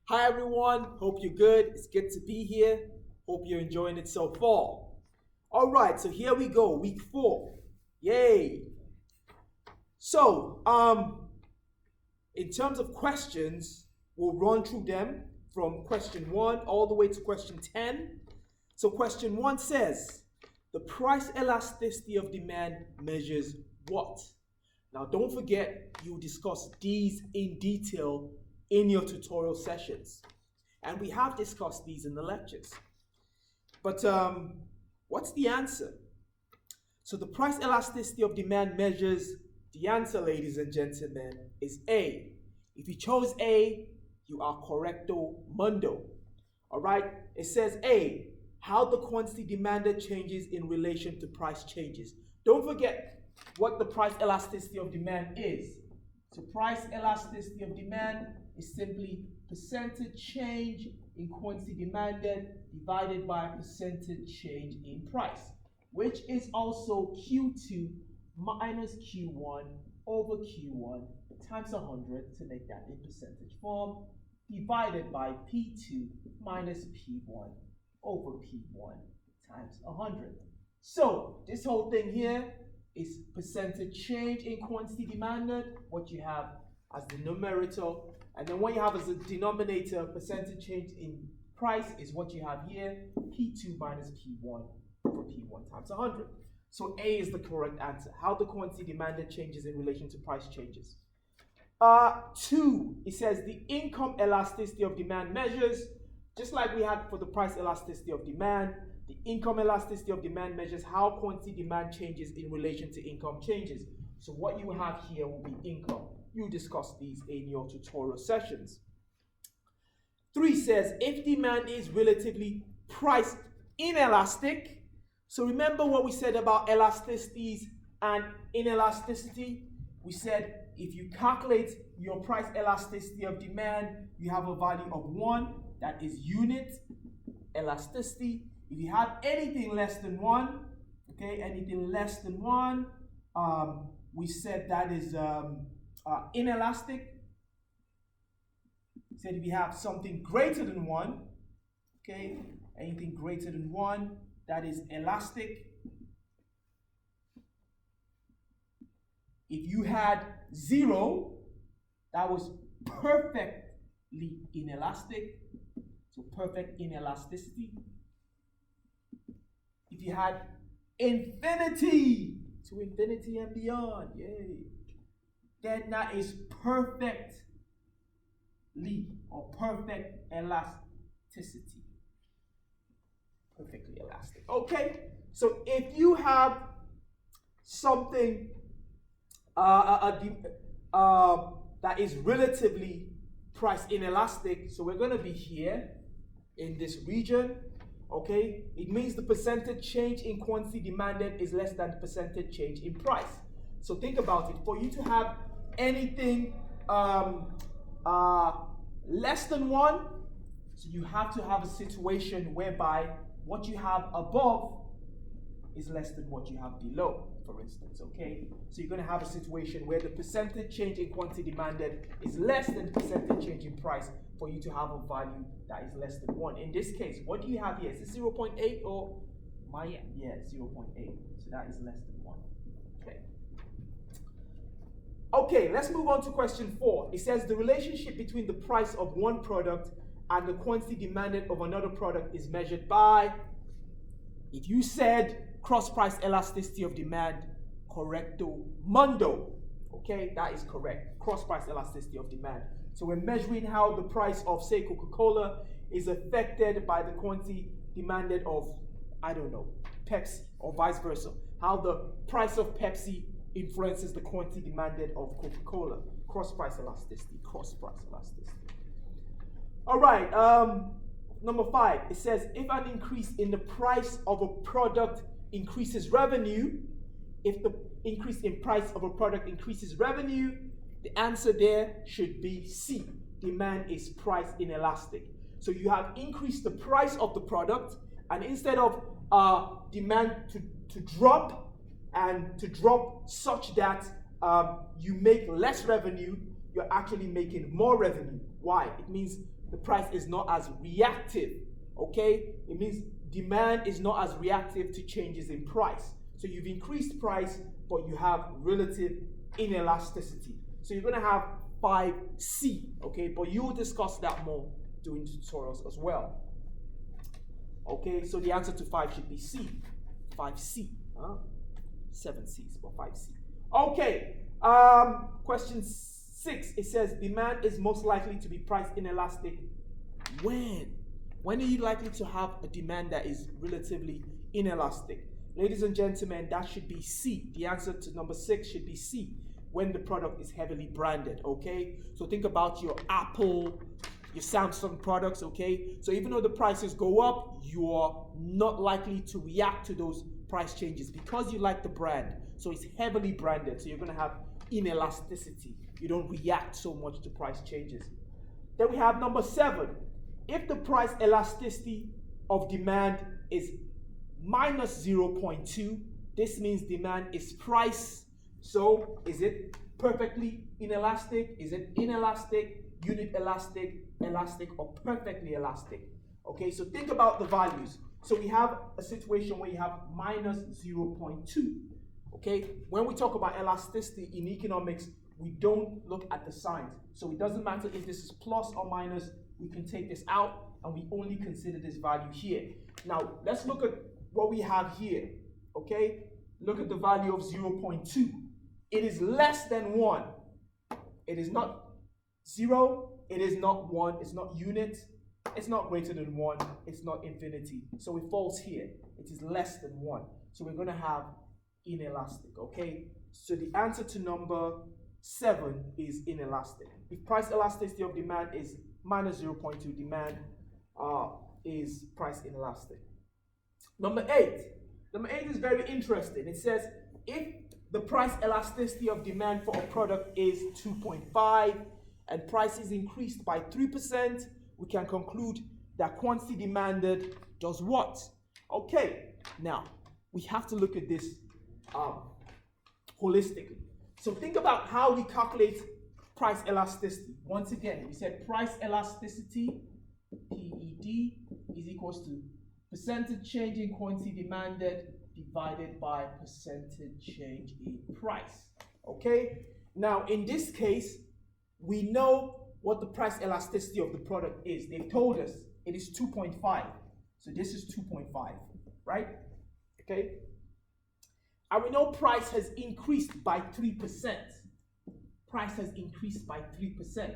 Hi everyone, hope you're good. It's good to be here. Hope you're enjoying it so far. All right, so here we go, week 4. Yay. So, in terms of questions, we'll run through them from question 1 all the way to question 10. So, question 1 says, the price elasticity of demand measures what? Now, don't forget, you discuss these in detail in your tutorial sessions. And we have discussed these in the lectures. But what's the answer? So the price elasticity of demand measures, the answer, ladies and gentlemen, is A. If you chose A, you are correcto mundo. All right, it says A, how the quantity demanded changes in relation to price changes. Don't forget what the price elasticity of demand is. So price elasticity of demand is simply percentage change in quantity demanded divided by percentage change in price, which is also Q2 minus Q1 over Q1 times 100 to make that in percentage form, divided by P2 minus P1 over P1 times 100. So this whole thing here is percentage change in quantity demanded, what you have as the numerator, and then what you have as a denominator, percentage change in price, is what you have here, P2 minus P1 over P1 times 100. So A is the correct answer. How the quantity demanded changes in relation to price changes. 2, it says the income elasticity of demand measures, just like we had for the price elasticity of demand, the income elasticity of demand measures how quantity demand changes in relation to income changes. So what you have here will be income. You discuss these in your tutorial sessions. 3 says if demand is relatively price inelastic, so remember what we said about elasticities and inelasticity. We said if you calculate your price elasticity of demand, you have a value of 1, that is unit elasticity. If you have anything less than 1, okay, anything less than 1, we said that is inelastic. We said if you have something greater than 1, okay, anything greater than 1, that is elastic. If you had 0, that was perfectly inelastic, so perfect inelasticity. If you had infinity, to infinity and beyond, yay, then that is perfectly or perfect elasticity. Perfectly elastic. Okay, so if you have something that is relatively price inelastic, so we're going to be here in this region, okay, it means the percentage change in quantity demanded is less than the percentage change in price. So think about it. For you to have anything less than 1, so you have to have a situation whereby what you have above is less than what you have below, for instance, okay? So you're going to have a situation where the percentage change in quantity demanded is less than the percentage change in price for you to have a value that is less than 1. In this case, what do you have here? Is it 0.8 or my? Yeah, 0.8. So that is less than 1. Okay. Okay, let's move on to question 4. It says the relationship between the price of one product and the quantity demanded of another product is measured by, if you said cross price elasticity of demand, correcto mundo. Okay, that is correct. Cross price elasticity of demand. So we're measuring how the price of, say, Coca-Cola is affected by the quantity demanded of, I don't know, Pepsi, or vice versa. How the price of Pepsi influences the quantity demanded of Coca-Cola. Cross price elasticity. Cross price elasticity. All right. Number 5. It says if an increase in the price of a product increases revenue, if the increase in price of a product increases revenue, the answer there should be C. Demand is price inelastic. So you have increased the price of the product, and instead of demand to drop and to drop such that you make less revenue, you're actually making more revenue. Why? It means the price is not as reactive, okay? It means demand is not as reactive to changes in price. So you've increased price, but you have relative inelasticity. So you're going to have 5C, okay? But you will discuss that more during tutorials as well. Okay, so the answer to 5 should be C. 5C. 7 C's, but 5C. Okay, question 6. It says demand is most likely to be price inelastic when? When are you likely to have a demand that is relatively inelastic? Ladies and gentlemen, that should be C. The answer to number 6 should be C, when the product is heavily branded, okay? So think about your Apple, your Samsung products, okay? So even though the prices go up, you are not likely to react to those price changes because you like the brand. So it's heavily branded, so you're gonna have inelasticity. You don't react so much to price changes. Then we have number 7. If the price elasticity of demand is minus 0.2, this means demand is price. So is it perfectly inelastic? Is it inelastic, unit elastic, elastic, or perfectly elastic? Okay, so think about the values. So we have a situation where you have minus 0.2. Okay, when we talk about elasticity in economics, we don't look at the signs. So it doesn't matter if this is plus or minus, we can take this out and we only consider this value here. Now, let's look at what we have here. Okay, look at the value of 0.2. It is less than 1. It is not 0. It is not 1. It's not unit. It's not greater than 1. It's not infinity. So it falls here. It is less than 1. So we're going to have inelastic. Okay. So the answer to number 7 is inelastic. If price elasticity of demand is minus 0.2, demand is price inelastic. Number 8. Number 8 is very interesting. It says if the price elasticity of demand for a product is 2.5 and price is increased by 3%, we can conclude that quantity demanded does what? Okay, now we have to look at this holistically. So think about how we calculate price elasticity. Once again, we said price elasticity, PED, is equals to percentage change in quantity demanded divided by percentage change in price. Okay? Now, in this case, we know what the price elasticity of the product is. They've told us it is 2.5. So this is 2.5, right? Okay? And we know price has increased by 3%. Price has increased by 3%.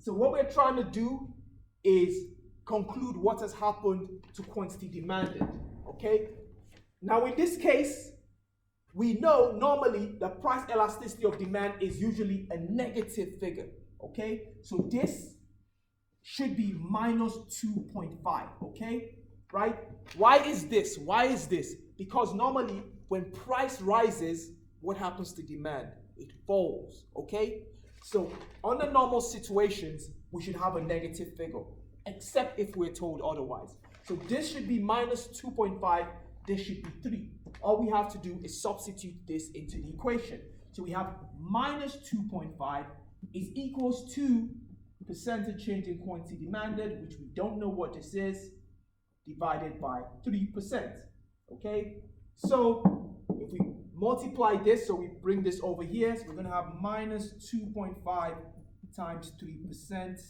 So what we're trying to do is conclude what has happened to quantity demanded, okay? Now in this case, we know normally the price elasticity of demand is usually a negative figure, okay? So this should be minus 2.5, okay? Right? Why is this? Why is this? Because normally when price rises, what happens to demand? It falls, okay? So under normal situations, we should have a negative figure, except if we're told otherwise. So this should be minus 2.5, this should be 3. All we have to do is substitute this into the equation. So we have minus 2.5 is equals to percentage change in quantity demanded, which we don't know what this is, divided by 3%, okay? So if we multiply this, so we bring this over here, so we're going to have minus 2.5 times 3%,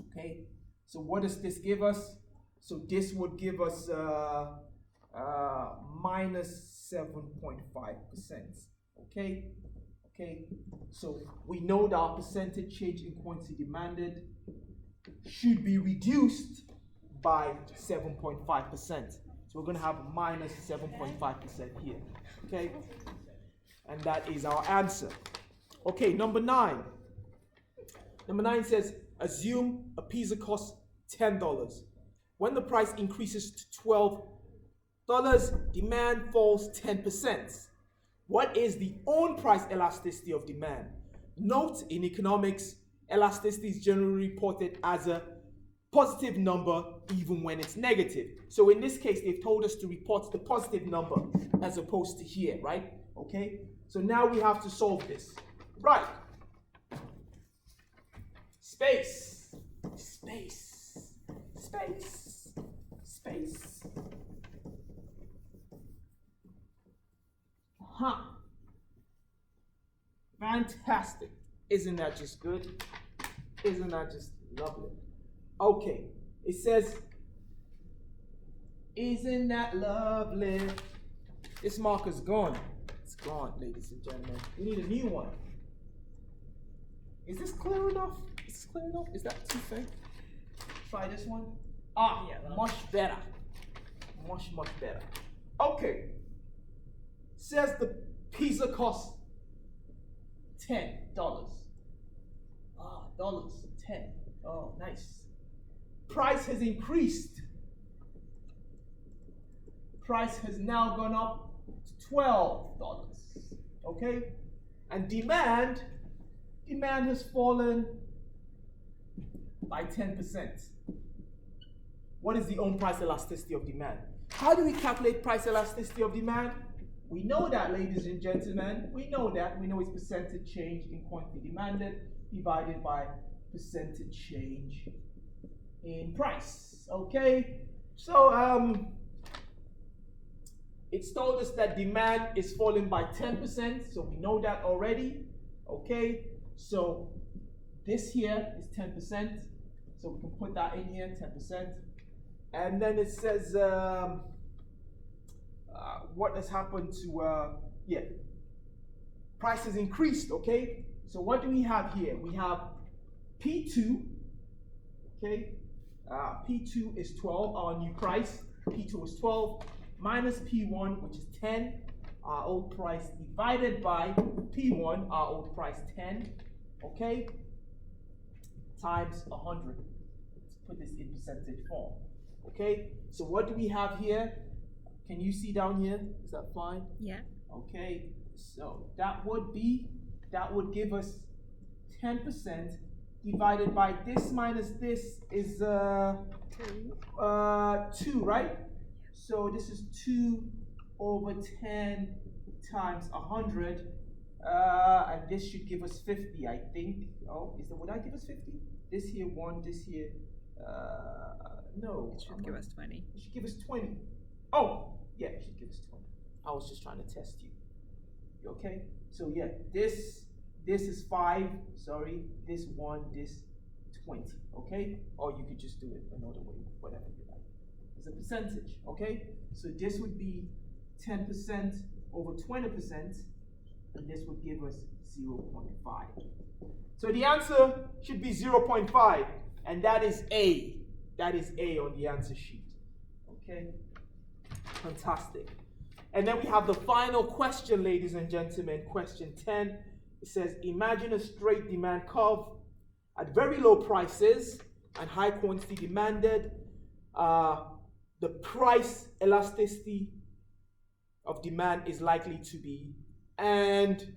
okay? So what does this give us? So this would give us minus 7.5%, okay? Okay, so we know that our percentage change in quantity demanded should be reduced by 7.5%. So we're going to have minus 7.5% here, okay? And that is our answer. Okay, number 9. Number 9 says, assume a pizza costs $10. When the price increases to $12, demand falls 10%. What is the own price elasticity of demand? Note, in economics, elasticity is generally reported as a positive number even when it's negative. So in this case, they've told us to report the positive number as opposed to here, right? Okay, so now we have to solve this. Right. Space. fantastic. Isn't that just good? Isn't that just lovely? Okay, it says, isn't that lovely? This marker's gone. It's gone, ladies and gentlemen. We need a new one. Is this clear enough? Is this clear enough? Is that too faint? Try this one. Ah, yeah, much better. Much better. Okay. Says the pizza costs $10. Ah, dollars, 10. Oh, nice. Price has increased. Price has now gone up to $12. Okay? And demand has fallen by 10%. What is the own price elasticity of demand? How do we calculate price elasticity of demand? We know that, ladies and gentlemen. We know that. We know it's percentage change in quantity demanded divided by percentage change in price. Okay? So, it's told us that demand is falling by 10%, so we know that already. Okay? So, this here is 10%, so we can put that in here, 10%. And then it says, what has happened to, prices increased, okay? So what do we have here? We have P2, okay? P2 is 12, our new price. P2 is 12, minus P1, which is 10, our old price, divided by P1, our old price, 10, okay? Times 100. Let's put this in percentage form, okay? So what do we have here? Can you see down here? Is that fine? Yeah. Okay, so that would give us 10% divided by this minus this is 2, right? So this is 2 over 10 times 100, and this should give us 50, I think. Oh, would that give us 50? This here 1, this here, no. It should give us 20. It should give us 20. Oh, yeah, it should give us 20. I was just trying to test you. You okay? So yeah, this is 5, sorry, this 1, this 20, okay? Or you could just do it another way, whatever you like. It's a percentage, okay? So this would be 10% over 20%, and this would give us 0.5. So the answer should be 0.5, and that is A. That is A on the answer sheet, okay? Fantastic. And then we have the final question, ladies and gentlemen, question 10. It says, imagine a straight demand curve at very low prices and high quantity demanded. The price elasticity of demand is likely to be, and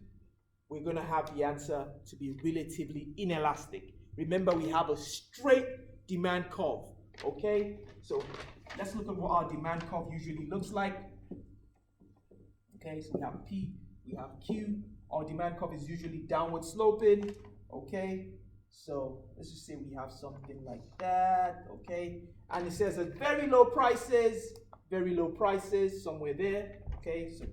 we're going to have the answer to be relatively inelastic. Remember, we have a straight demand curve, okay? So let's look at what our demand curve usually looks like. Okay, so we have P, we have Q. Our demand curve is usually downward sloping, okay? So let's just say we have something like that, okay? And it says at very low prices, somewhere there, okay? So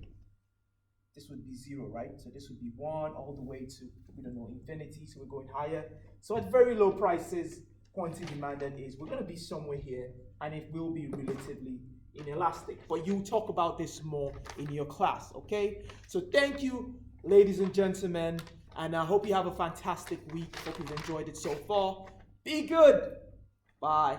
this would be 0, right? So this would be 1 all the way to, we don't know, infinity, so we're going higher. So at very low prices, quantity demanded is, we're gonna be somewhere here, and it will be relatively inelastic. But you'll talk about this more in your class, okay? So thank you, ladies and gentlemen, and I hope you have a fantastic week. Hope you've enjoyed it so far. Be good. Bye.